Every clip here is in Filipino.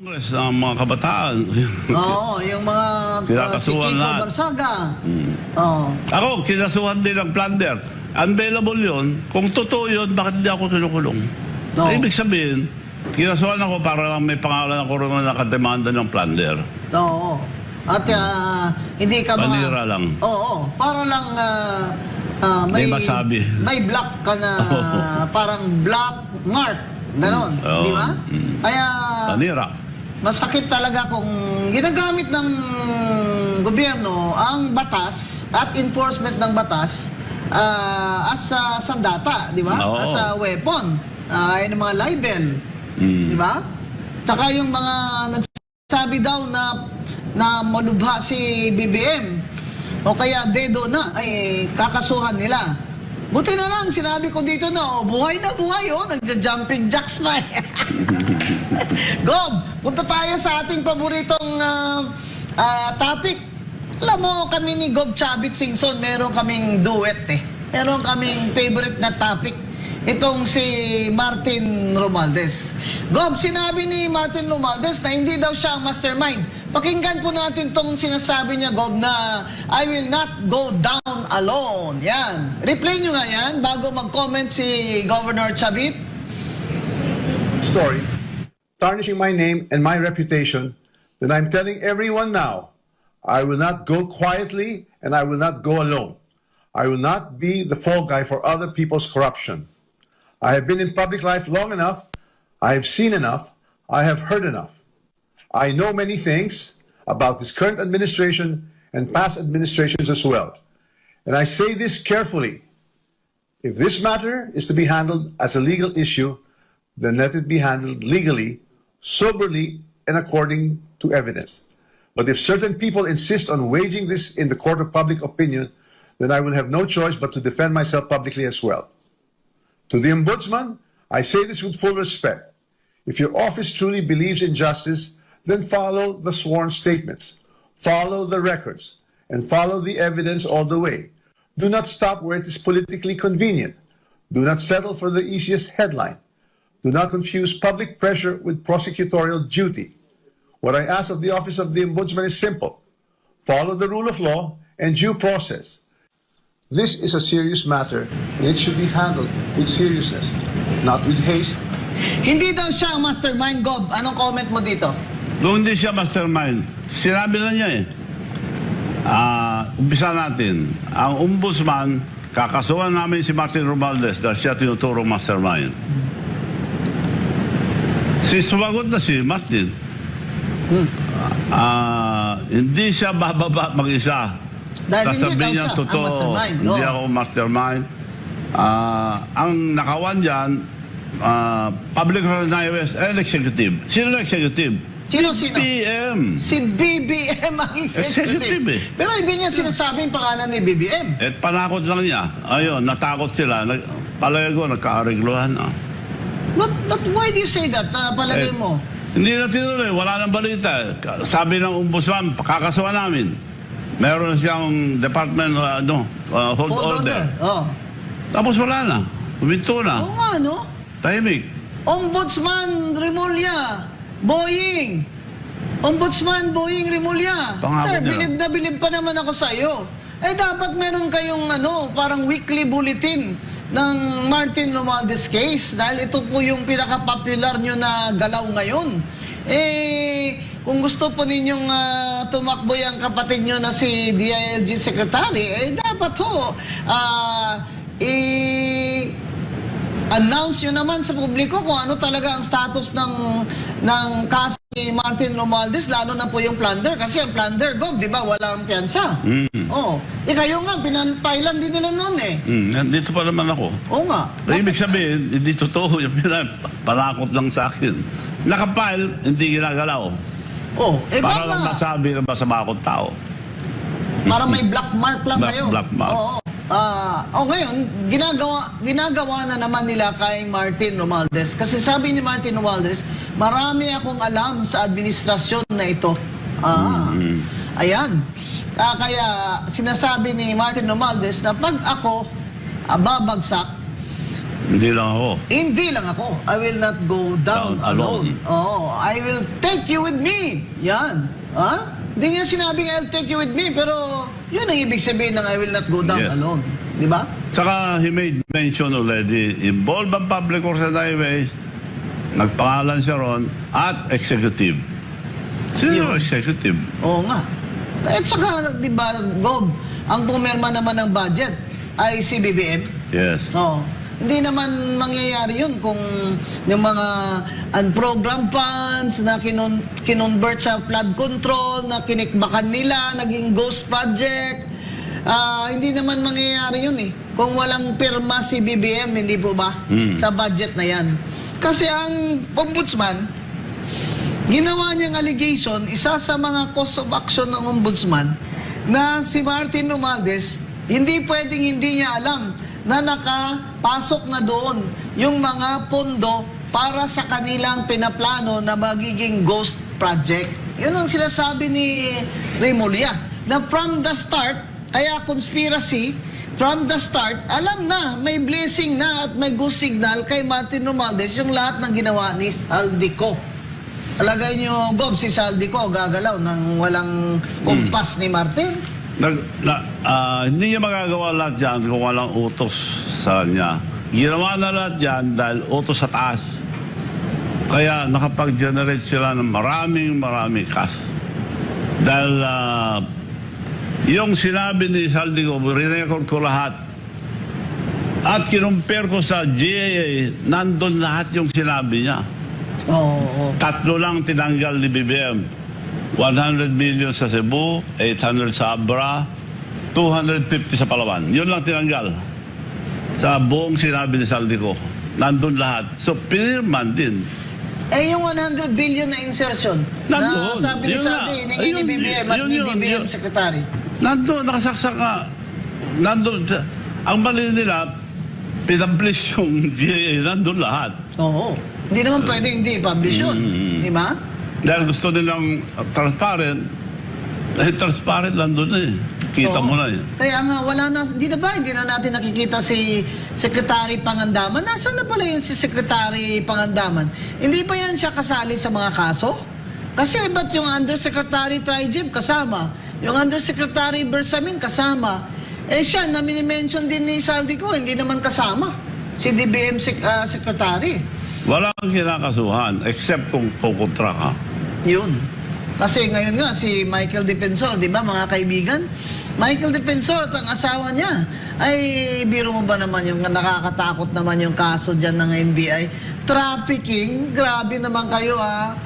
Congress ng mga kabataan. Oo, yung mga Kinakasuhan si Kiko lahat. Barsaga. Oo. Ako, kinasuhan din ng plunder. Unbailable yun. Kung totoo yun, bakit hindi ako kinukulong? No. Ibig sabihin, kinasuhan ako para lang may pangalan ako rin na nakademanda ng plunder. Oo. At hindi ka Panira lang. Oo, para lang May masabi. May black ka na parang black mark. Ganon, Oo. di ba? Kaya Panira. masakit talaga kung ginagamit ng gobyerno ang batas at enforcement ng batas as sandata, di ba? Oo. As a weapon. Yan ang mga libel. Di ba? Tsaka yung mga nagsabi daw na malubha si BBM o kaya dedo na, ay kakasuhan nila. Buti na lang, sinabi ko dito na, buhay na buhay, nagja-jumping jacks pa. Gob, punta tayo sa ating paboritong topic. Alam mo, kami ni Gob Chavit Singson, meron kaming duet Meron kaming favorite na topic. Itong si Martin Romualdez. Gob, sinabi ni Martin Romualdez na hindi daw siya ang mastermind. Pakinggan po natin tong sinasabi niya, Gob, na I will not go down alone. Yan. Replay nyo nga yan bago mag-comment si Governor Chavit. Story, tarnishing my name and my reputation, then I'm telling everyone now, I will not go quietly and I will not go alone. I will not be the fall guy for other people's corruption. I have been in public life long enough. I have seen enough. I have heard enough. I know many things about this current administration and past administrations as well. And I say this carefully. If this matter is to be handled as a legal issue, then let it be handled legally, soberly, and according to evidence. But if certain people insist on waging this in the court of public opinion, then I will have no choice but to defend myself publicly as well. To the Ombudsman, I say this with full respect. If your office truly believes in justice, then follow the sworn statements, follow the records, and follow the evidence all the way. Do not stop where it is politically convenient. Do not settle for the easiest headline. Do not confuse public pressure with prosecutorial duty. What I ask of the Office of the Ombudsman is simple. Follow the rule of law and due process. This is a serious matter and it should be handled with seriousness, not with haste. Hindi daw siya ang mastermind, Gob. Anong comment mo dito? Kung hindi siya mastermind, sinabi na niya umpisa natin. Ang ombudsman, kakasuhan namin si Martin Romualdez dahil siya tinuturong mastermind. Sumagot na si Martin. Hindi siya bababa mag-isa. Dahil Sasabihin hindi daw niya siya ang totoo, mastermind. hindi ako mastermind. Ang nakawan dyan, public organizers and executive. Sino na executive? Sino? BBM. Si BBM ang executive. Executive Pero hindi niya sinasabi yung pangalan ni BBM. At panakot lang niya. Ayun, natakot sila. Palagay ko, nagkaarigluhan na. But why do you say that? Palagay mo? Hindi na tinuloy. Wala nang balita. Sabi ng ombudsman, kakasuhan namin. Meron siyang department, hold order. Oh. Tapos wala na. Huminto na. Oo nga, no? Tahimik. Ombudsman Remulla, Boying. Ombudsman Boying Remulla. Pangako Sir, nila. bilib pa naman ako sa iyo. Dapat meron kayong parang weekly bulletin ng Martin Romualdez case dahil ito po yung pinaka-popular nyo na galaw ngayon. Kung gusto po ninyong tumakbo yung kapatid nyo na si DILG Secretary, dapat i-announce nyo naman sa publiko kung ano talaga ang status ng kaso ni Martin Romualdez, lalo na po yung plunder. Kasi ang plunder, Gob, di ba, walang piyansa. Kayo nga, pinapailan din nila noon Dito pa naman ako. Oo nga. Ibig sabihin, hindi totoo. Yung panakot lang sa akin. Nakapile, hindi ginagalaw. Para lang masabi na masama akong tao. Para may black mark lang kayo. Black mark. Oo. Ngayon, ginagawa na naman nila kay Martin Romualdez. Kasi sabi ni Martin Romualdez, marami akong alam sa administrasyon na ito. Ayan. Kaya sinasabi ni Martin Romualdez na pag ako babagsak, Hindi lang ako. Hindi lang ako. I will not go down, Down alone. Oh, I will take you with me. Yan. Ha? Hindi niya sinabing I'll take you with me, pero yun ang ibig sabihin ng I will not go down Yes. alone. Di ba? Saka he made mention already, involved ang public works and highways, nagpangalan siya ron, at executive. Sino executive? Oo nga. At saka, di ba, Gob, ang pumirma naman ng budget ay si BBM. Yes. Oo. Hindi naman mangyayari yun kung yung mga unprogrammed funds na kinonvert sa flood control, na kinikbakan nila, naging ghost project. Hindi naman mangyayari yun eh. Kung walang pirma si BBM, hindi po ba? Sa budget na yan. Kasi ang ombudsman, ginawa niyang allegation, isa sa mga cause of action ng ombudsman, na si Martin Romualdez, hindi pwedeng hindi niya alam na nakapasok na doon yung mga pondo para sa kanilang pinaplano na magiging ghost project. Yun ang sinasabi ni Remulla, na from the start, kaya conspiracy, from the start, alam na, may blessing na at may go signal kay Martin Romualdez yung lahat ng ginawa ni Saldico. Alagay nyo, Gob, si Saldico gagalaw ng walang kumpas ni Martin. Hindi niya magagawa lahat yan kung walang utos sa kanya. Ginawa na lahat yan dahil utos sa taas. Kaya nakapag-generate sila ng maraming cash. Dahil yung sinabi ni Saldico, rinecord ko lahat. At kinumpare ko sa GAA, nandun lahat yung sinabi niya. Oo. Tatlo lang tinanggal ni BBM. 100 million sa Cebu, 800 sa Abra, 250 sa Palawan. Yun lang tinanggal. Sa buong sinabi ni Saldico. Nandun lahat. So, pinirman din. Eh, yung 100 billion na insertion, Nandun. na sabi ni Yun Saldi, nga. hiningi ni BBM at ni BBM Secretary. Nandun, nakasaksak ka. Nandun. Ang mali nila, pinablis yung GAA. Nandun lahat. Oo. Hindi naman pwede hindi i-publish yun. Di ba? Dahil gusto nilang transparent, transparent nandun na eh. Kita Oo. mo na eh. Kaya nga, wala na, hindi na natin nakikita si Secretary Pangandaman. Nasaan na pala yun si Secretary Pangandaman? Hindi pa yan siya kasali sa mga kaso? Kasi ba't yung Undersecretary Trijib kasama? Yung Undersecretary Bersamin kasama? Eh siya, na minimension din ni Saldico, hindi naman kasama. Si DBM Secretary. Walang kinakasuhan except kung kukontra ka. Yun. Kasi ngayon nga, si Michael Defensor, di ba mga kaibigan? Michael Defensor at ang asawa niya. Ay, biro mo ba naman yung nakakatakot naman yung kaso dyan ng NBI? Trafficking? Grabe naman kayo ha.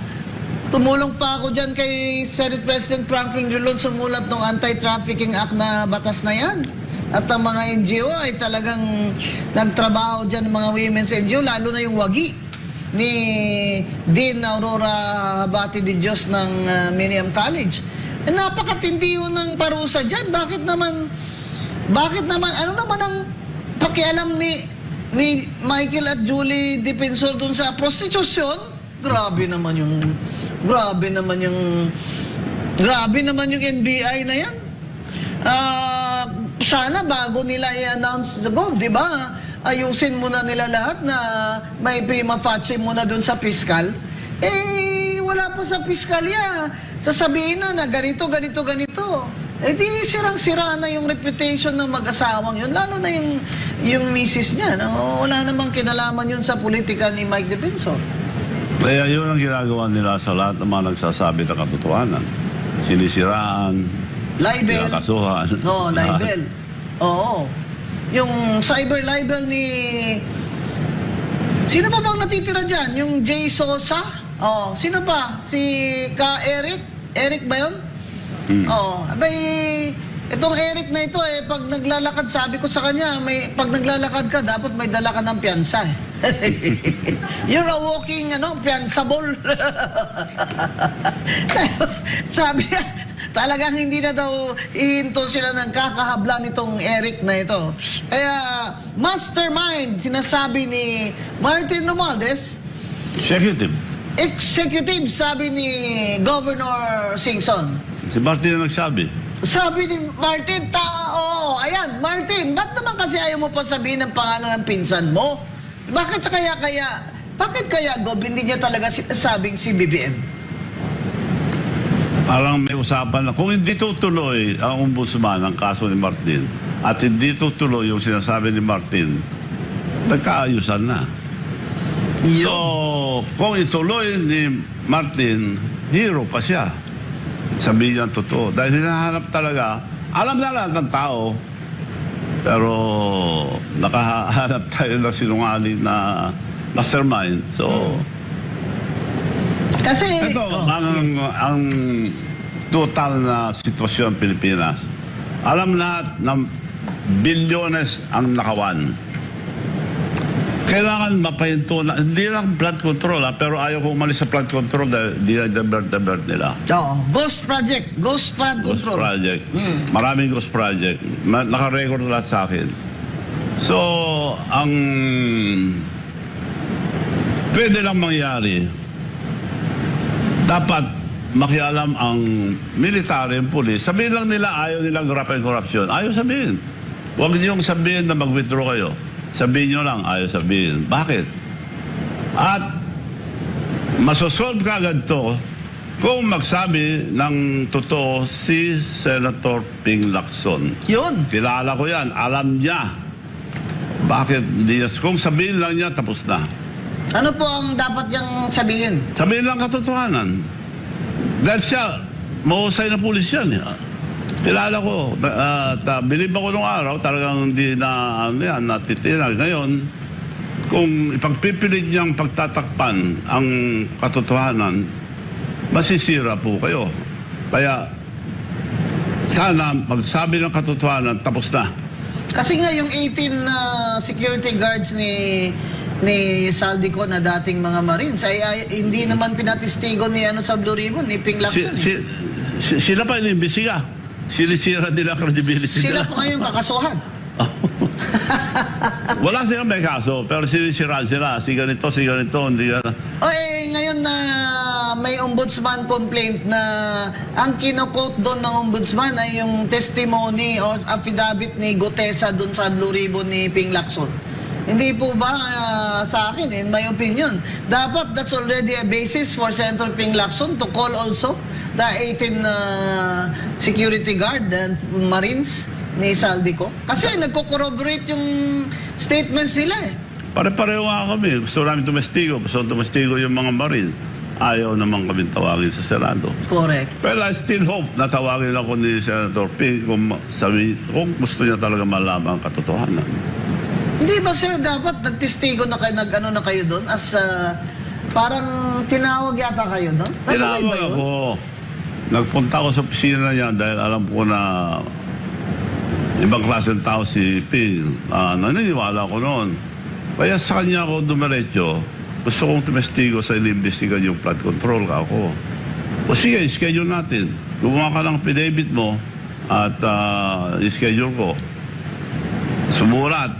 Tumulong pa ako dyan kay Senate President Franklin Drilon sumulat ng Anti-Trafficking Act na batas na yan. At ang mga NGO ay talagang nagtrabaho dyan ng mga women's NGO, lalo na yung wagi ni Dean Aurora Habati de Dios ng Miriam College. Eh, napakatindi yun ng parusa dyan. Bakit naman, ano naman ang pakialam ni Michael at Julie Defensor dun sa prostitution? Grabe naman yung NBI na yan. Sana bago nila i-announce the goal, di ba? Ayusin muna nila lahat na may prima facie muna dun sa piskal. Eh, wala pa sa piskalya. Sasabihin na ganito. Eh, di sirang-sira na yung reputation ng mag-asawang yun. Lalo na yung misis niya. No? Wala namang kinalaman yun sa politika ni Mike Defensor. Kaya yun ang ginagawa nila sa lahat ng mga nagsasabi ng katotohanan. Sinisiraan, Libel. kinakasuhan. No, libel. Oo. Yung cyber libel ni... Sino ba bang natitira dyan? Yung Jay Sosa? Oh, sino ba? Si Eric? Eric ba yun? Oo. Abay, itong Eric na ito pag naglalakad, sabi ko sa kanya, pag naglalakad ka, dapat may dala ka ng piyansa eh. You're a walking, piyansable. Sabi niya, talagang hindi na daw ihinto sila ng kakahabla nitong Eric na ito. Kaya, mastermind, sinasabi ni Martin Romualdez. Executive, sabi ni Governor Singson. Si Martin ang nagsabi. Sabi ni Martin, ayan, Martin, ba't naman kasi ayaw mo pa sabihin ng pangalan ng pinsan mo? Bakit kaya Gob, hindi niya talaga sinasabing si BBM? Parang may usapan na, kung hindi tutuloy ang ombudsman ang kaso ni Martin at hindi tutuloy yung sinasabi ni Martin, nagkaayusan na. So, kung ituloy ni Martin, hero pa siya. Sabihin niya totoo. Dahil hinahanap talaga, alam na lahat ng tao, pero nakahanap tayo ng sinungaling na mastermind. So, Kasi, ito, ang total na sitwasyon ng Pilipinas. Alam lahat ng bilyones ang nakawan. Kailangan mapahinto na, hindi lang flood control pero ayaw ko umalis sa flood control dahil di na divert nila. Ghost Project, Ghost Flood Ghost Control. project. Maraming ghost project. Naka-record lahat sa akin. So, ang pwede lang mangyari, dapat makialam ang military and police. Sabihin lang nila ayaw nilang graft and corruption. Ayaw sabihin. Huwag niyong sabihin na mag-withdraw kayo. Sabihin nyo lang, ayaw sabihin. Bakit? At masosolve ka agad to kung magsabi ng totoo si Senator Ping Lacson. Yun. Kilala ko yan. Alam niya. Bakit? Hindi niya. Kung sabihin lang niya, tapos na. Ano po ang dapat niyang sabihin? Sabihin lang katotohanan. Dahil siya, mahusay na pulis yan. Kilala ko. Bilib ako nung araw, talagang hindi na natitinag. Ngayon, kung ipagpipilit niyang pagtatakpan ang katotohanan, masisira po kayo. Kaya, sana magsabi ng katotohanan, tapos na. Kasi nga yung 18 security guards ni Saldico na dating mga Marines ay hindi naman pinatistigo ni sa Blue Ribbon, ni Ping Lacson. Sila pa inimbestiga. Sinisira nila credibility Sila nila. po ngayong kakasuhan. Wala silang may kaso, pero sinisiraan sila. Si ganito, hindi gana. Ngayon na may ombudsman complaint na ang kinokot doon ng ombudsman ay yung testimony o affidavit ni Gutesa doon sa Blue Ribbon ni Ping Lacson. Hindi po ba sa akin, in my opinion, dapat that's already a basis for Senator Ping Lacson to call also the 18 security guard and Marines ni Saldico. Kasi nagko-corroborate yung statements nila eh. Pare-pareho nga kami. Gusto namin tumestigo. Gusto tumestigo yung mga Marine. Ayaw naman kami tawagin sa Senado. Correct. Well, I still hope na tawagin ako ni Senator Ping kung gusto niya talaga malaman ang katotohanan. Hindi ba sir, dapat nagtestigo na kayo, na kayo doon as parang tinawag yata kayo doon? Tinawag ako. Nagpunta ako sa opisina niya dahil alam ko na ibang klase ng tao si Ping. Naniniwala ko noon. Kaya sa kanya ako dumiretso. Gusto kong tumestigo sa inimbestigan yung flood control ka ako. O sige, schedule natin. Gumawa ka ng affidavit mo at schedule ko. Sumulat.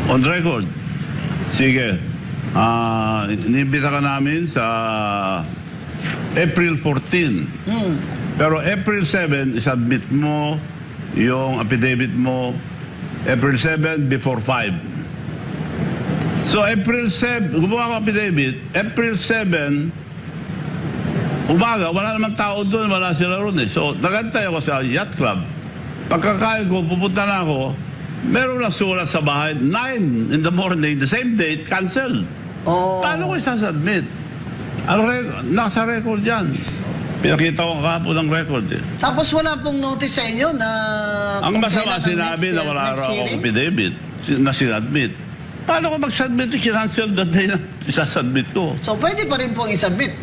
On record. Sige. Inimbita ka namin sa April 14. Pero April 7, isubmit mo yung affidavit mo April 7 before 5. So April 7, gumawa ka affidavit, April 7, umaga, wala naman tao doon, wala sila ron eh. So nagantay ako sa yacht club. Pagkakain ko, pupunta na ako, meron na sulat sa bahay, 9 in the morning, the same date, cancel. Paano ko isasubmit? Nasa record yan. Pinakita ko kahapon ng record eh. Tapos wala pong notice sa inyo na... Ang masama sinabi na wala raw akong affidavit na sinadmit. Paano ko mag-submit? Kinancel the day na isasubmit ko. So pwede pa rin pong isubmit.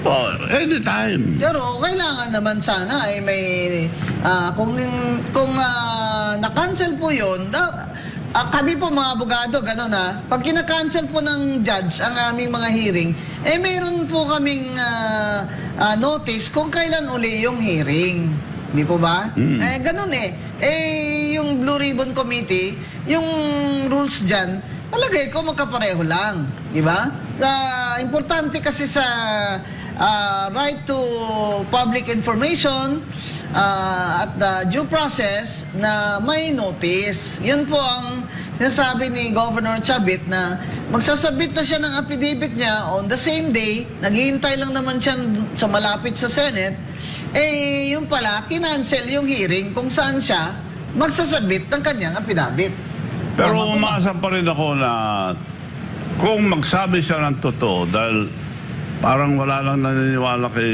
Oh, anytime. Pero kailangan naman sana ay may... kung na-cancel po yun, kami po mga abogado, gano'n pag kina-cancel po ng judge ang aming mga hearing, mayroon po kaming notice kung kailan uli yung hearing. Di po ba? Gano'n yung Blue Ribbon Committee, yung rules dyan, palagay ko magkapareho lang. Di ba? Importante kasi sa right to public information at due process na may notice. Yun po ang sinasabi ni Governor Chavit na magsasabit na siya ng affidavit niya on the same day, naghihintay lang naman siya sa malapit sa Senate, eh yung pala, kinancel yung hearing kung saan siya magsasabit ng kanyang affidavit. Pero Tama po ba? umasa pa rin ako na kung magsabi siya ng totoo, dahil parang wala lang naniniwala kay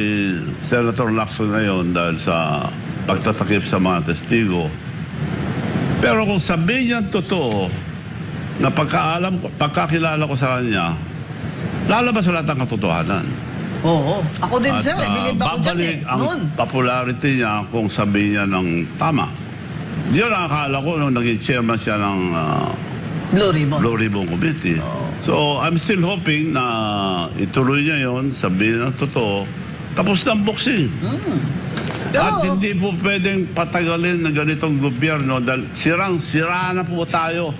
Senator Lacson ngayon dahil sa pagtatakip sa mga testigo. Pero kung sabihin niya totoo, na pagkakilala ko sa kanya, lalabas lahat ang katotohanan. Oo. Ako din, sir. Believe ako dyan babalik eh. ang Noon. popularity niya kung sabihin niya ng tama. Yun ang akala ko nung naging chairman siya ng Blue Ribbon. Blue Ribbon Committee. So, I'm still hoping na ituloy niya yon, sabihin ng totoo, tapos ng boxing. Pero, At hindi po pwedeng patagalin ng ganitong gobyerno dahil sirang-sira na po tayo.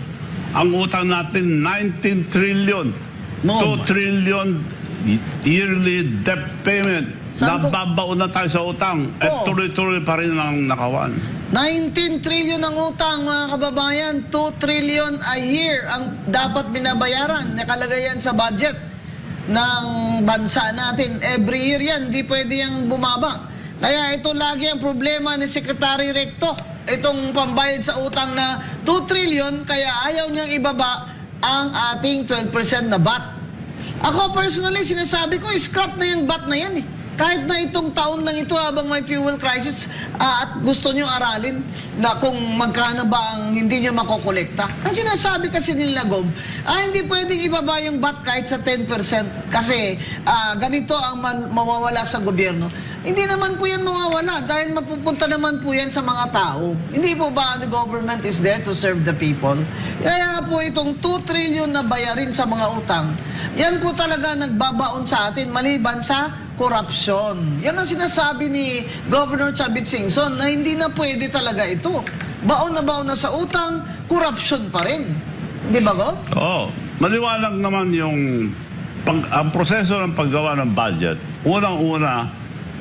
Ang utang natin, 19 trillion. No. 2 trillion yearly debt payment. Saan po- Nababaon na tayo sa utang. At Oo. tuloy-tuloy pa rin ang nakawan. 19 trillion ang utang, mga kababayan. 2 trillion a year ang dapat binabayaran. Nakalagay yan sa budget ng bansa natin. Every year yan, hindi pwede yung bumaba. Kaya ito lagi ang problema ni Secretary Recto. Itong pambayad sa utang na 2 trillion, kaya ayaw niyang ibaba ang ating 12% na VAT. Ako personally, sinasabi ko, scrap na yung VAT na yan eh. Kahit na itong taon lang ito habang may fuel crisis at gusto nyo aralin na kung magkano ba ang hindi nyo makokolekta. Ang sinasabi kasi nila, Gob, hindi pwedeng ibaba yung VAT kahit sa 10% kasi ganito ang mawawala sa gobyerno. Hindi naman po yan mawawala dahil mapupunta naman po yan sa mga tao. Hindi po ba the government is there to serve the people? Kaya po itong 2 trillion na bayarin sa mga utang, yan po talaga nagbabaon sa atin maliban sa corruption. Yan ang sinasabi ni Governor Chavit Singson na hindi na pwede talaga ito. Baon na sa utang, corruption pa rin. Di ba, Go? Oo. Maliwanag naman yung ang proseso ng paggawa ng budget. Unang-una,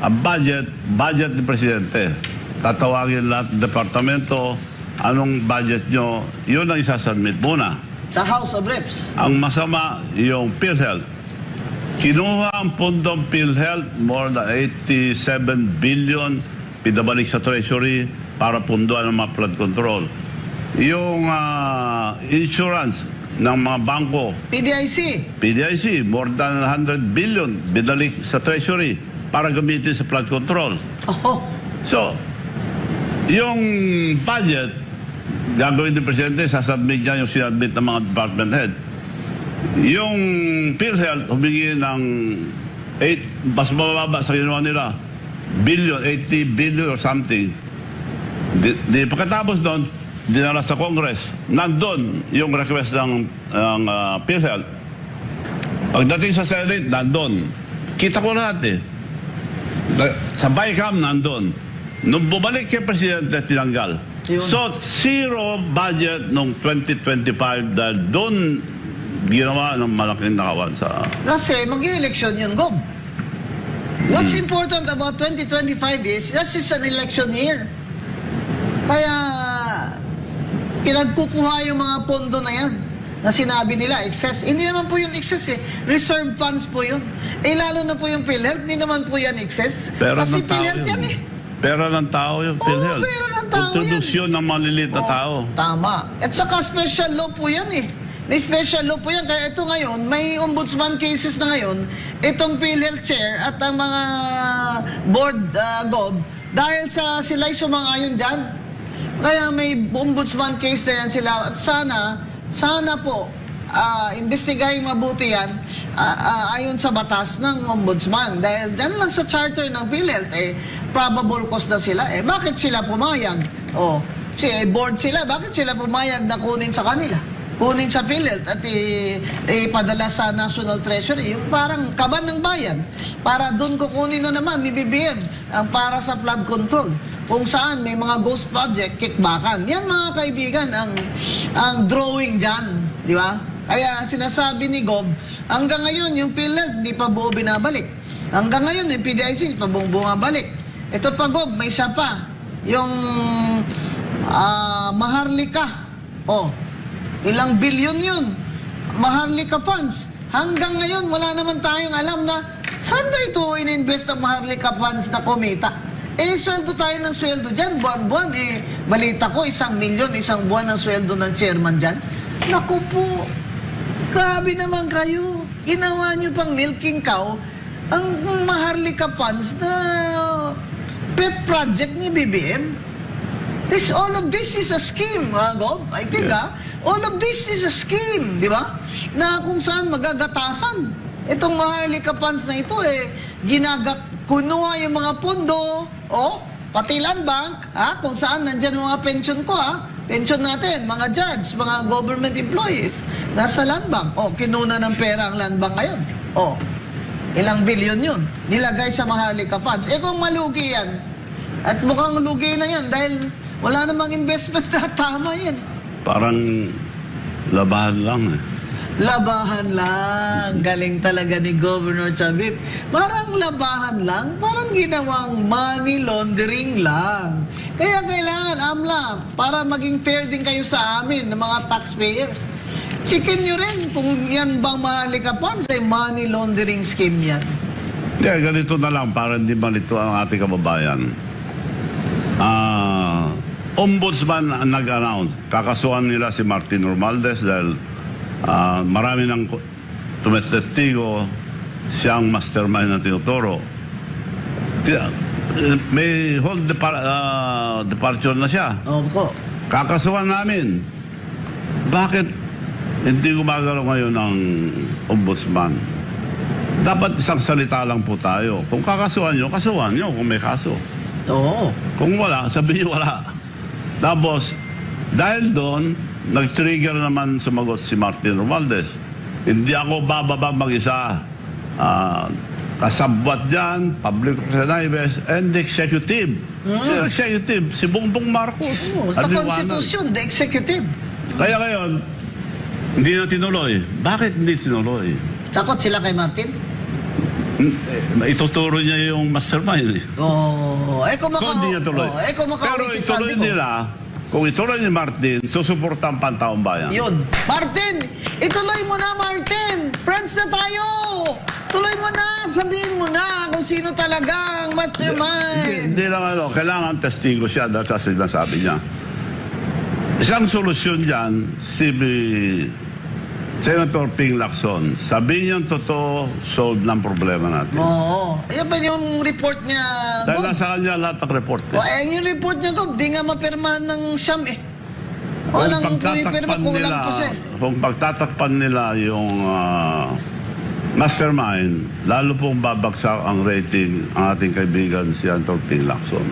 ang budget ni Presidente. Tatawagin lahat ng departamento, anong budget nyo, yun ang isasubmit muna. Sa House of Reps. Ang masama, yung PhilHealth. Kinuha ang pundong PhilHealth, more than 87 billion, pinabalik sa Treasury para punduan ng mga flood control. Yung insurance ng mga bangko, PDIC, more than 100 billion, binalik sa Treasury para gamitin sa flood control. Oh, So, yung budget, gagawin ng Presidente, sasubmit niya yung sinubmit ng mga department head. Yung PhilHealth, humingi ng mas mababa sa ginawa nila, 80 billion or something. Pagkatapos doon, dinala sa Congress. Nandun yung request ng PhilHealth. Pagdating sa Senate, nandun. Kita ko lahat eh. Sa BICAM, nandun. Nung bumalik kay Presidente, tinanggal. Yun. So, zero budget noong 2025 dahil doon ginawa ng malaking nakawan sa... kasi mag-election yun, Gob. What's important about 2025 is that's just an election year. Kaya pinagkukuha yung mga pondo na yan na sinabi nila, excess. Hindi naman po yun excess eh. Reserve funds po yun. Eh lalo na po yung PhilHealth, hindi naman po yan excess. Pera Kasi ng tao PhilHealth yan eh. Pera ng tao yung PhilHealth. pera ng tao Kontribusyon ng maliliit na tao. Tama. At saka special law po yan eh. May special law po yan. Kaya ito ngayon, may ombudsman cases na ngayon, itong PhilHealth chair at ang mga board, Gob, dahil sa sila'y sumang-ayon dyan. Kaya may ombudsman case na yan sila. At sana po, investigahin mabuti yan ayon sa batas ng ombudsman. Dahil dyan lang sa charter ng PhilHealth, probable cause na sila. Bakit sila pumayag? Board sila, bakit sila pumayag na kunin sa kanila? Kunin sa PhilHealth at ipadala sa National Treasury, yung parang kaban ng bayan. Para doon kukunin na naman ni BBM ang para sa flood control. Kung saan may mga ghost project, kickbackan. Yan mga kaibigan, ang drawing dyan. Di ba? Kaya sinasabi ni Gob, hanggang ngayon yung PhilHealth hindi pa buo binabalik. Hanggang ngayon yung PDIC hindi pa buong bumabalik. Ito pa Gob, may isa pa. Yung Maharlika. Ilang bilyon yun. Maharlika funds. Hanggang ngayon, wala naman tayong alam na saan ba ito in-invest ang Maharlika funds na kumita? Eh, sweldo tayo ng sweldo dyan, buwan-buwan. Eh, balita ko, 1 milyon, isang buwan ang sweldo ng chairman dyan. Naku po, grabe naman kayo. Ginawa nyo pang milking cow ang Maharlika funds na pet project ni BBM. All of this is a scheme, Gob. I think, all of this is a scheme, di ba? Na kung saan magagatasan. Itong Maharlika funds na ito, kunuha yung mga pondo, pati land bank, kung saan nandyan yung mga pension ko, pension natin, mga judge, mga government employees, nasa land bank. Kinuna ng pera ang land bank ngayon. Ilang bilyon yun, nilagay sa Maharlika funds. Kung malugi yan, at mukhang lugi na yan dahil wala namang investment na tama yan. Parang labahan lang eh. Labahan lang. Galing talaga ni Governor Chavit. Parang labahan lang. Parang ginawang money laundering lang. Kaya kailangan, AMLA, para maging fair din kayo sa amin, ng mga taxpayers. Chicken nyo rin kung yan bang Maharlika funds ay money laundering scheme yan. Ganito na lang para hindi malito ang ating kababayan. Ombudsman ang nag-announce. Kakasuhan nila si Martin Romualdez dahil marami ng tumetestigo siyang mastermind na tinuturo. May whole departure na siya. Opo. Kakasuhan namin. Bakit hindi gumagalaw ngayon ng ombudsman? Dapat isang salita lang po tayo. Kung kakasuhan nyo kung may kaso. Oo. Kung wala, sabihin wala. Tapos, dahil doon, nag-trigger naman sumagot si Martin Romualdez. Hindi ako bababa mag-isa. Kasabwat dyan, Public Representatives, and the executive. Si executive, si Bongbong Marcos. Sa Aliwanag. Constitution, the executive. Kaya ngayon, hindi na tinuloy. Bakit hindi tinuloy? Takot sila kay Martin? Ituturo niya yung mastermind. Kung Hindi niya tuloy. kung Pero makauwi si ituloy Saldico. nila, kung ituloy ni Martin, susuporta ang pantaong bayan. Yun. Martin! Ituloy mo na, Martin! Friends na tayo! Tuloy mo na! Sabihin mo na kung sino talaga ang mastermind! Hindi lang kailangan testigo siya dahil sa sinasabi niya. Isang solusyon dyan, si Senator Ping Lacson, sabihin niyang totoo, solve ng problema natin. Oo. Ayan ba yung report niya, Dahil Gob? nasa kanya lahat ng report. Yung report niya, Gob, di nga mapirmahan ng Siyam Walang pumipirma, kulang pa siya. Kung pagtatakpan nila yung mastermind, lalo pong babagsak ang rating ang ating kaibigan si Senator Ping Lacson.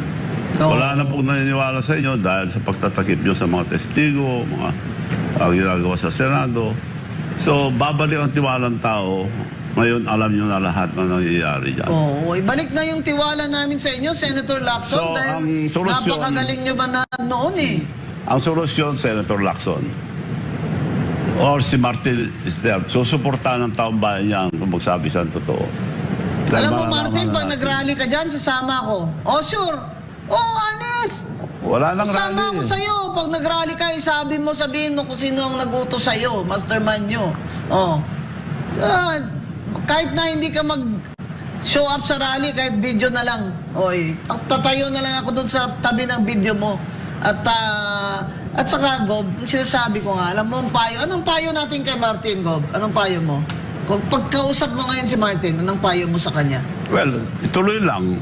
Oo. Wala na pong naniniwala sa inyo dahil sa pagtatakip nyo sa mga testigo, mga ginagawa sa Senado. So, babalik ang tiwala ng tao. Ngayon, alam nyo na lahat na nangyayari dyan. Oo. Ibalik na yung tiwala namin sa inyo, Senator Lacson, So, dahil ang solusyon- napakagaling nyo ba na noon Ang solusyon, Senator Lacson, or si Martin Ester, susuportahan ng taong bayan yan kung magsabi siya ang totoo. Dahil Alam mo, malalaman Martin, na pag natin. nag-rally ka dyan, sasama ko. Sure. Honest. Wala nang Sama rally. ko sa'yo. Pag nag-rally ka, sabihin mo kung sino ang nag-utos sa'yo. Mastermind nyo. Kahit na hindi ka mag-show up sa rally, kahit video na lang. Tatayo na lang ako doon sa tabi ng video mo. At saka, Gob, sinasabi ko nga, alam mo ang payo. Anong payo natin kay Martin, Gob? Anong payo mo? Kung pagkausap mo ngayon si Martin, anong payo mo sa kanya? Well, ituloy lang.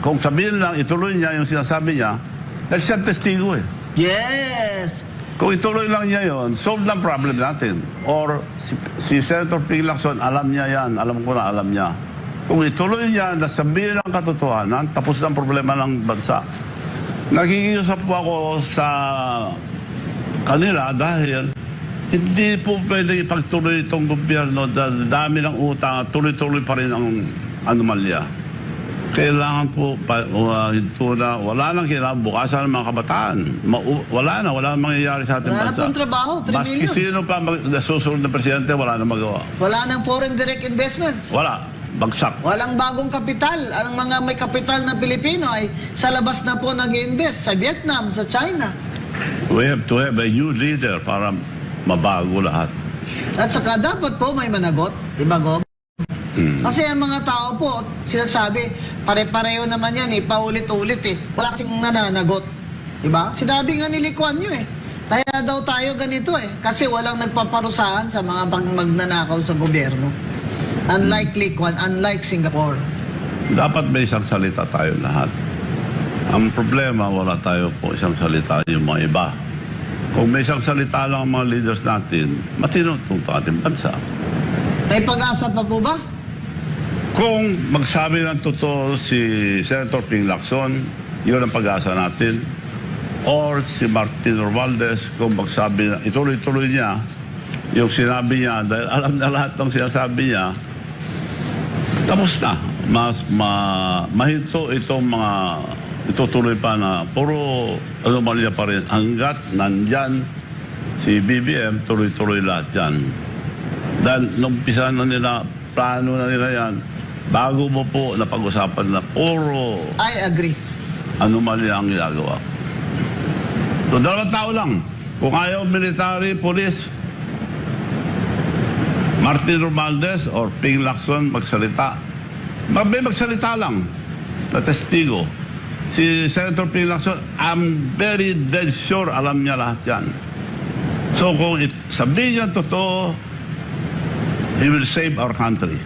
Kung sabihin lang, ituloy niya yung sinasabi niya, dahil siya testigo eh. Yes! Kung ituloy lang niya yon, solve ng problem natin. Or si Senator Ping Lacson, alam niya yan, alam ko na alam niya. Kung ituloy niya na sabihin ang katotohanan, tapos ng problema ng bansa. Nakikiusap po ako sa kanila dahil hindi po pwede ipagtuloy itong gobyerno dahil dami ng utang at tuloy-tuloy pa rin ang anomalya. Kailangan po, wala nang kinabukasan ng mga kabataan. Wala nang mangyayari sa ating Wala na bansa. pong trabaho, 3 Maski million. sino pa susunod na presidente, wala nang magawa. Wala nang foreign direct investments. Wala. bagsak. Walang bagong kapital. Ang mga may kapital na Pilipino ay sa labas na po nag-invest. Sa Vietnam, sa China. We have to have a new leader para mabago lahat. At saka dapat po may managot. Diba, Gob? Kasi ang mga tao po, sinasabi, pare-pareho naman yan eh, paulit-ulit eh. Wala kasing nananagot. Diba? Sinabi nga ni Lee Kuan Yew eh. Kaya daw tayo ganito eh. Kasi walang nagpaparusahan sa mga magnanakaw sa gobyerno. Unlike Lee Kuan, unlike Singapore. Dapat may isang salita tayo lahat. Ang problema, wala tayo po isang salita yung mga iba. Kung may isang salita lang ang mga leaders natin, matino itong ating bansa. May pag-asa pa po ba? Kung magsabi ng totoo si Senator Ping Lacson, yun ang pag-asa natin. Or si Martin Romualdez, kung magsabi na ituloy-tuloy niya yung sinabi niya, dahil alam na lahat ng sinasabi niya, tapos na. Mahinto itong mga itutuloy pa na puro anomalya pa rin. Hanggat nandyan si BBM, tuloy-tuloy lahat yan. Dahil nung umpisa na nila, plano na nila yan, bago mo po napag-usapan na puro I agree. anomalya ang ginagawa. So, 2 tao lang. Kung ayaw military, police, Martin Romualdez or Ping Lacson magsalita. May magsalita lang na testigo. Si Senator Ping Lacson, I'm very dead sure alam niya lahat yan. So kung sabihin niya totoo, he will save our country.